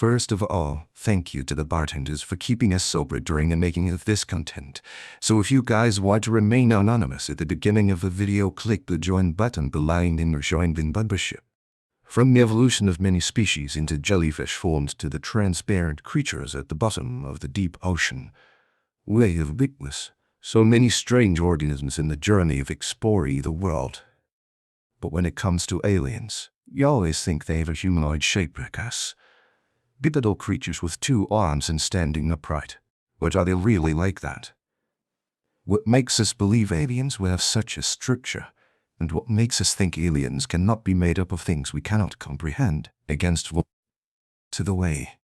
First of all, thank you to the bartenders for keeping us sober during the making of this content. So if you guys want to remain anonymous at the beginning of the video, click the join button below and join the membership. From the evolution of many species into jellyfish formed to the transparent creatures at the bottom of the deep ocean, we have witnessed so many strange organisms in the journey of exploring the world. But when it comes to aliens, you always think they have a humanoid shape like us. Bipedal creatures with 2 arms and standing upright. But are they really like that? What makes us believe aliens will have such a structure, and what makes us think aliens cannot be made up of things we cannot comprehend, against what? To the way.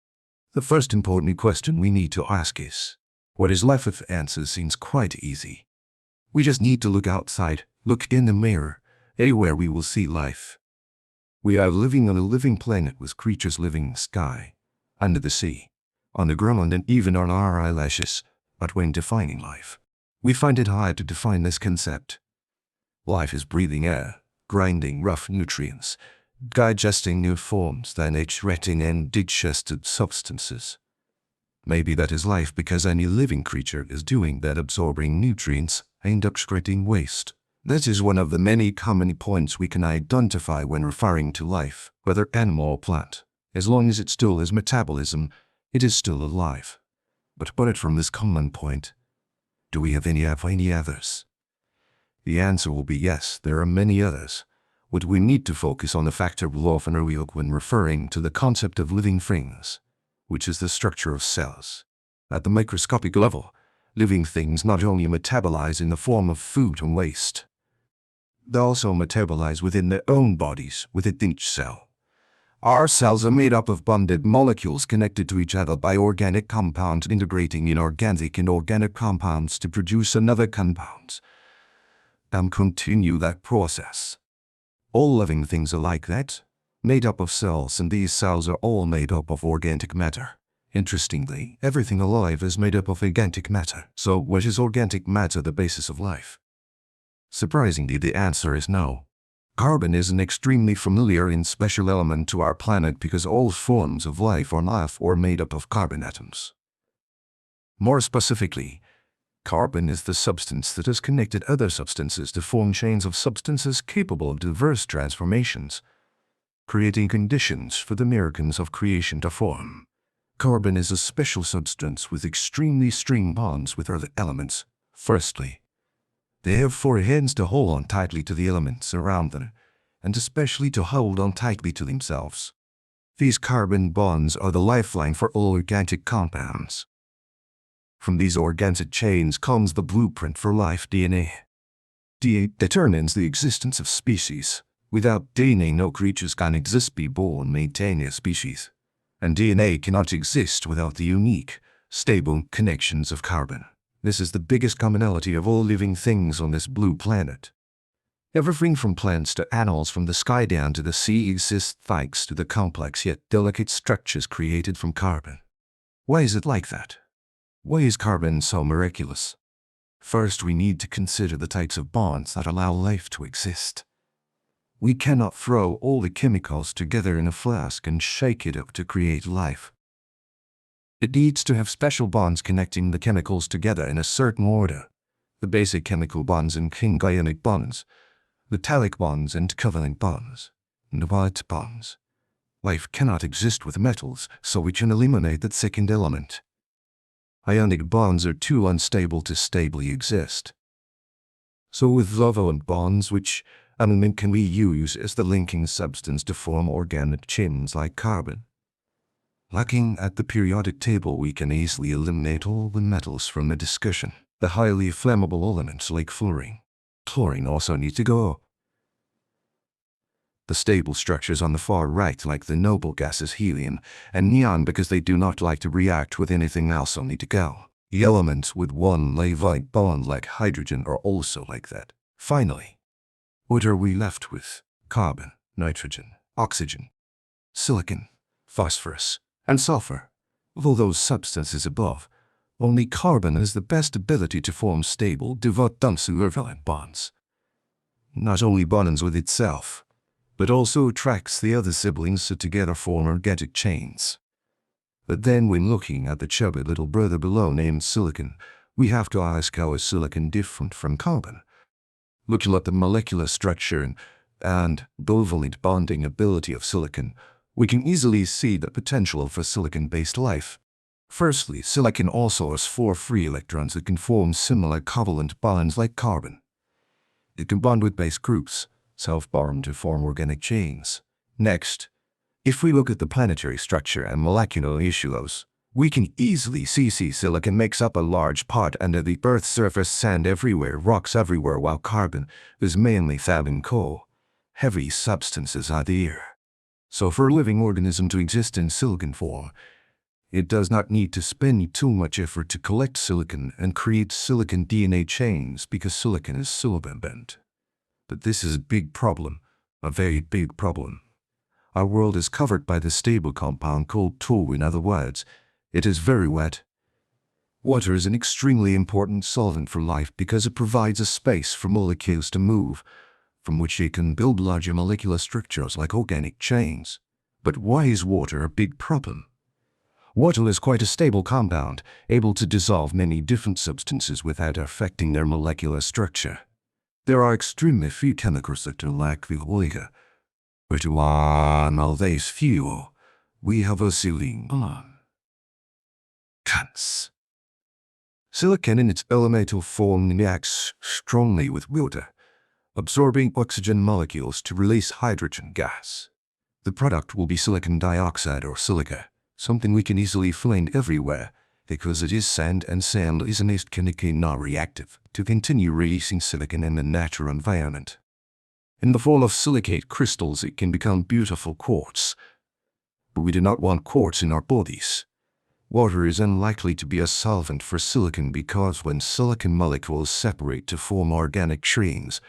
The first important question we need to ask is, what is life? If the answer seems quite easy. We just need to look outside, look in the mirror, anywhere we will see life. We are living on a living planet with creatures living in the sky, under the sea, on the ground, and even on our eyelashes. But when defining life, we find it hard to define this concept. Life is breathing air, grinding rough nutrients, digesting new forms, then excreting and digested substances. Maybe that is life because any living creature is doing that, absorbing nutrients and excreting waste. This is one of the many common points we can identify when referring to life, whether animal or plant. As long as it still has metabolism, it is still alive. But apart from this common point, do we have any others? The answer will be yes, there are many others. What we need to focus on the factor will often overlook when referring to the concept of living things, which is the structure of cells. At the microscopic level, living things not only metabolize in the form of food and waste, they also metabolize within their own bodies, within each cell. Our cells are made up of bonded molecules connected to each other by organic compounds integrating inorganic and organic compounds to produce another compounds, and continue that process. All living things are like that, made up of cells, and these cells are all made up of organic matter. Interestingly, everything alive is made up of organic matter. So what is organic matter the basis of life? Surprisingly, the answer is no. Carbon is an extremely familiar and special element to our planet because all forms of life on Earth are made up of carbon atoms. More specifically, carbon is the substance that has connected other substances to form chains of substances capable of diverse transformations, creating conditions for the miracles of creation to form. Carbon is a special substance with extremely strong bonds with other elements. Firstly, they have 4 hands to hold on tightly to the elements around them, and especially to hold on tightly to themselves. These carbon bonds are the lifeline for all organic compounds. From these organic chains comes the blueprint for life, DNA. DNA determines the existence of species. Without DNA, no creatures can exist, be born, maintain a species. And DNA cannot exist without the unique, stable connections of carbon. This is the biggest commonality of all living things on this blue planet. Everything from plants to animals, from the sky down to the sea, exists thanks to the complex yet delicate structures created from carbon. Why is it like that? Why is carbon so miraculous? First, we need to consider the types of bonds that allow life to exist. We cannot throw all the chemicals together in a flask and shake it up to create life. It needs to have special bonds connecting the chemicals together in a certain order. The basic chemical bonds and ionic bonds, the metallic bonds and covalent bonds, and the white bonds. Life cannot exist with metals, so we can eliminate that second element. Ionic bonds are too unstable to stably exist. So with covalent bonds, which element can we use as the linking substance to form organic chains like carbon? Looking at the periodic table, we can easily eliminate all the metals from the discussion. The highly flammable elements like fluorine, chlorine also need to go. The stable structures on the far right, like the noble gases helium and neon, because they do not like to react with anything else, need to go. The elements with one Levite bond like hydrogen are also like that. Finally, what are we left with? Carbon, nitrogen, oxygen, silicon, phosphorus, and sulfur. Of all those substances above, only carbon has the best ability to form stable, devout, covalent bonds. Not only bonds with itself, but also attracts the other siblings, so together form organic chains. But then when looking at the chubby little brother below named silicon, we have to ask, how is silicon different from carbon? Looking at the molecular structure and covalent bonding ability of silicon, we can easily see the potential for silicon-based life. Firstly, silicon also has 4 free electrons that can form similar covalent bonds like carbon. It can bond with base groups, self-bond to form organic chains. Next, if we look at the planetary structure and molecular issues, we can easily see silicon makes up a large part under the Earth's surface, sand everywhere, rocks everywhere, while carbon is mainly fab and coal. Heavy substances are the air. So for a living organism to exist in silicon form, it does not need to spend too much effort to collect silicon and create silicon DNA chains, because silicon is silicon-bent. But this is a big problem, a very big problem. Our world is covered by the stable compound called tow. In other words, it is very wet. Water is an extremely important solvent for life because it provides a space for molecules to move, from which they can build larger molecular structures like organic chains. But why is water a big problem? Water is quite a stable compound, able to dissolve many different substances without affecting their molecular structure. There are extremely few chemicals that are like the water. But one of these few, we have a silicon. Silicon in its elemental form reacts strongly with water, absorbing oxygen molecules to release hydrogen gas. The product will be silicon dioxide or silica, something we can easily find everywhere because it is sand, and sand is chemically non-reactive to continue releasing silicon in the natural environment. In the form of silicate crystals, it can become beautiful quartz. But we do not want quartz in our bodies. Water is unlikely to be a solvent for silicon because when silicon molecules separate to form organic chains,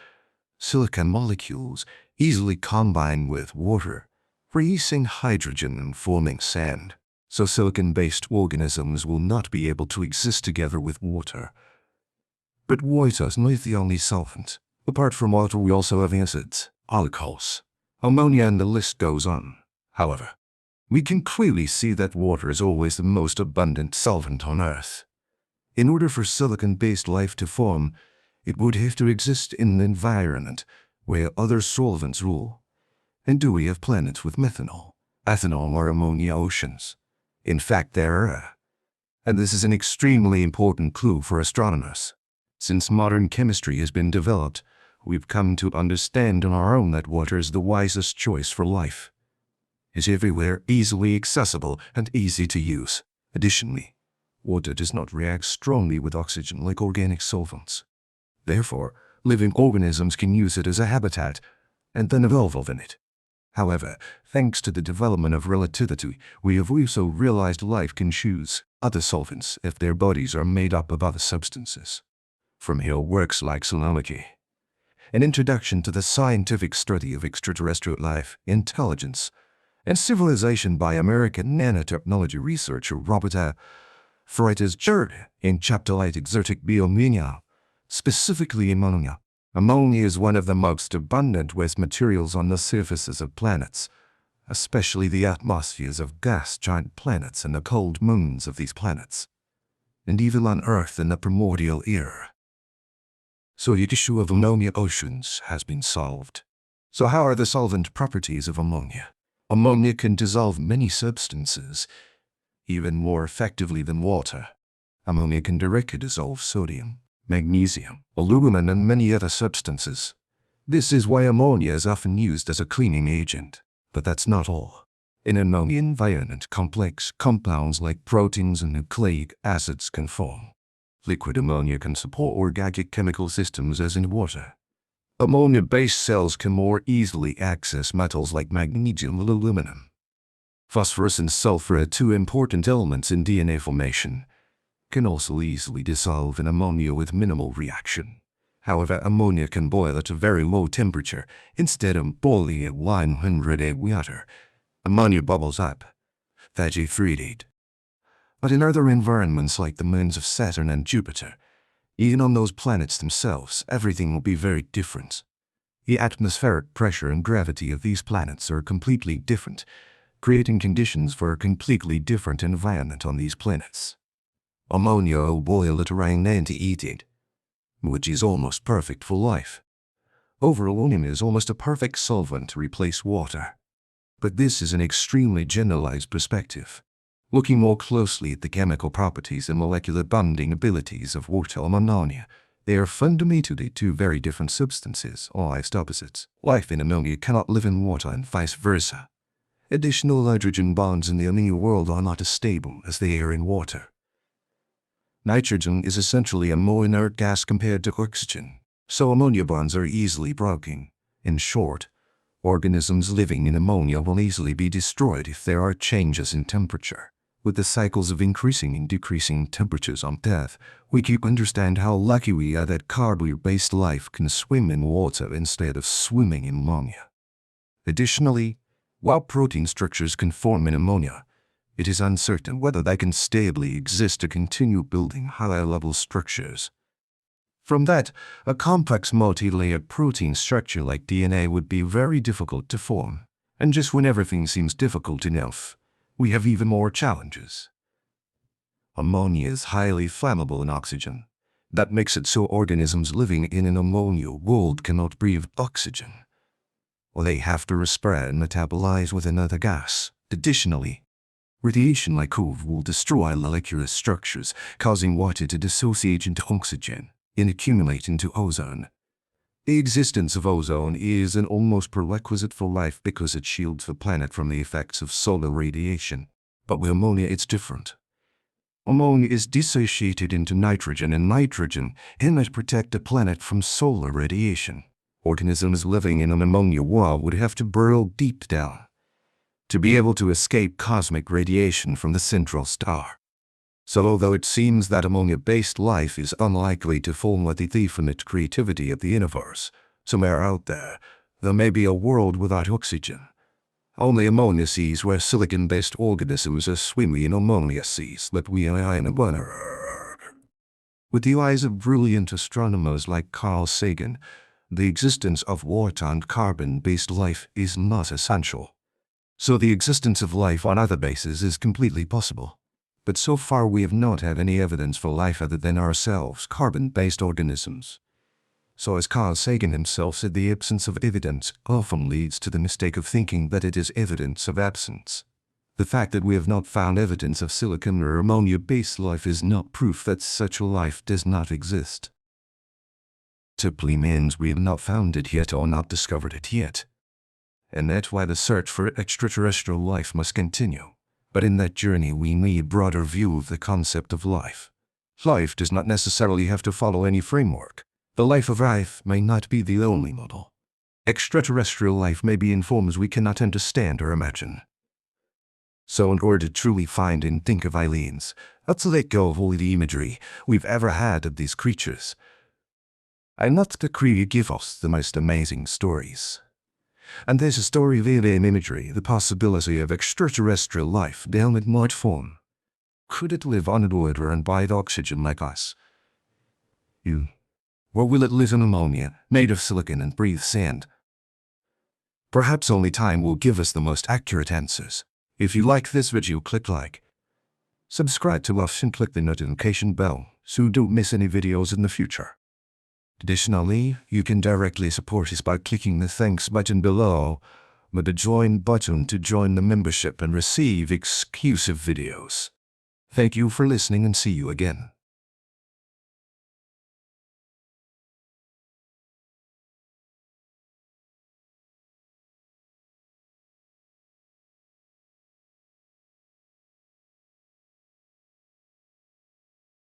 silicon molecules easily combine with water, releasing hydrogen and forming sand. So silicon-based organisms will not be able to exist together with water. But water is not the only solvent. Apart from water, we also have acids, alcohols, ammonia, and the list goes on. However, we can clearly see that water is always the most abundant solvent on Earth. In order for silicon-based life to form, it would have to exist in an environment where other solvents rule. And do we have planets with methanol, ethanol, or ammonia oceans? In fact, there are. And this is an extremely important clue for astronomers. Since modern chemistry has been developed, we've come to understand on our own that water is the wisest choice for life. It's everywhere, easily accessible, and easy to use. Additionally, water does not react strongly with oxygen like organic solvents. Therefore, living organisms can use it as a habitat and then evolve in it. However, thanks to the development of relativity, we have also realized life can choose other solvents if their bodies are made up of other substances. From here works like tsunomichy, an introduction to the scientific study of extraterrestrial life, intelligence, and civilization by American nanotechnology researcher Robert A. Freitas Jr. in Chapter 8 Exotic Biomania, specifically ammonia. Ammonia is one of the most abundant waste materials on the surfaces of planets, especially the atmospheres of gas giant planets and the cold moons of these planets, and even on Earth in the primordial era. So the issue of ammonia oceans has been solved. So how are the solvent properties of ammonia? Ammonia can dissolve many substances, even more effectively than water. Ammonia can directly dissolve sodium, magnesium, aluminum, and many other substances. This is why ammonia is often used as a cleaning agent. But that's not all. In an ammonia environment, complex compounds like proteins and nucleic acids can form. Liquid ammonia can support organic chemical systems as in water. Ammonia-based cells can more easily access metals like magnesium and aluminum. Phosphorus and sulfur are 2 important elements in DNA formation, can also easily dissolve in ammonia with minimal reaction. However, ammonia can boil at a very low temperature. Instead of boiling at 100 water, ammonia bubbles up, vegetated. But in other environments like the moons of Saturn and Jupiter, even on those planets themselves, everything will be very different. The atmospheric pressure and gravity of these planets are completely different, creating conditions for a completely different environment on these planets. Ammonia will boil it around and eat it, which is almost perfect for life. Overall, ammonium is almost a perfect solvent to replace water. But this is an extremely generalized perspective. Looking more closely at the chemical properties and molecular bonding abilities of water and ammonia, they are fundamentally two very different substances, almost opposites. Life in ammonia cannot live in water and vice versa. Additional hydrogen bonds in the ammonia world are not as stable as they are in water. Nitrogen is essentially a more inert gas compared to oxygen, so ammonia bonds are easily broken. In short, organisms living in ammonia will easily be destroyed if there are changes in temperature. With the cycles of increasing and decreasing temperatures on Earth, we can understand how lucky we are that carbon-based life can swim in water instead of swimming in ammonia. Additionally, while protein structures can form in ammonia, it is uncertain whether they can stably exist to continue building higher-level structures. From that, a complex multi-layered protein structure like DNA would be very difficult to form. And just when everything seems difficult enough, we have even more challenges. Ammonia is highly flammable in oxygen. That makes it so organisms living in an ammonia world cannot breathe oxygen, or they have to respire and metabolize with another gas. Additionally, radiation like UV will destroy molecular structures, causing water to dissociate into oxygen and accumulate into ozone. The existence of ozone is an almost prerequisite for life because it shields the planet from the effects of solar radiation. But with ammonia it's different. Ammonia is dissociated into nitrogen, and nitrogen must protect the planet from solar radiation. Organisms living in an ammonia world would have to burrow deep down to be able to escape cosmic radiation from the central star. So although it seems that ammonia-based life is unlikely to form with the infinite creativity of the universe, somewhere out there may be a world without oxygen. Only ammonia seas where silicon-based organisms are swimming in ammonia seas that we are in a bunner. With the eyes of brilliant astronomers like Carl Sagan, the existence of water and carbon-based life is not essential. So the existence of life on other bases is completely possible. But so far we have not had any evidence for life other than ourselves, carbon-based organisms. So as Carl Sagan himself said, the absence of evidence often leads to the mistake of thinking that it is evidence of absence. The fact that we have not found evidence of silicon or ammonia-based life is not proof that such a life does not exist. Simply means we have not found it yet or not discovered it yet. And that's why the search for extraterrestrial life must continue. But in that journey we need a broader view of the concept of life. Life does not necessarily have to follow any framework. The life of life may not be the only model. Extraterrestrial life may be in forms we cannot understand or imagine. So in order to truly find and think of aliens, let's let go of all the imagery we've ever had of these creatures. And let the creator give us the most amazing stories. And there's a story of alien imagery, the possibility of extraterrestrial life down in what form. Could it live on water and breathe oxygen like us? Or will it live in ammonia, made of silicon, and breathe sand? Perhaps only time will give us the most accurate answers. If you like this video, click like. Subscribe to us and click the notification bell so you don't miss any videos in the future. Additionally, you can directly support us by clicking the thanks button below, with the join button to join the membership and receive exclusive videos. Thank you for listening and see you again.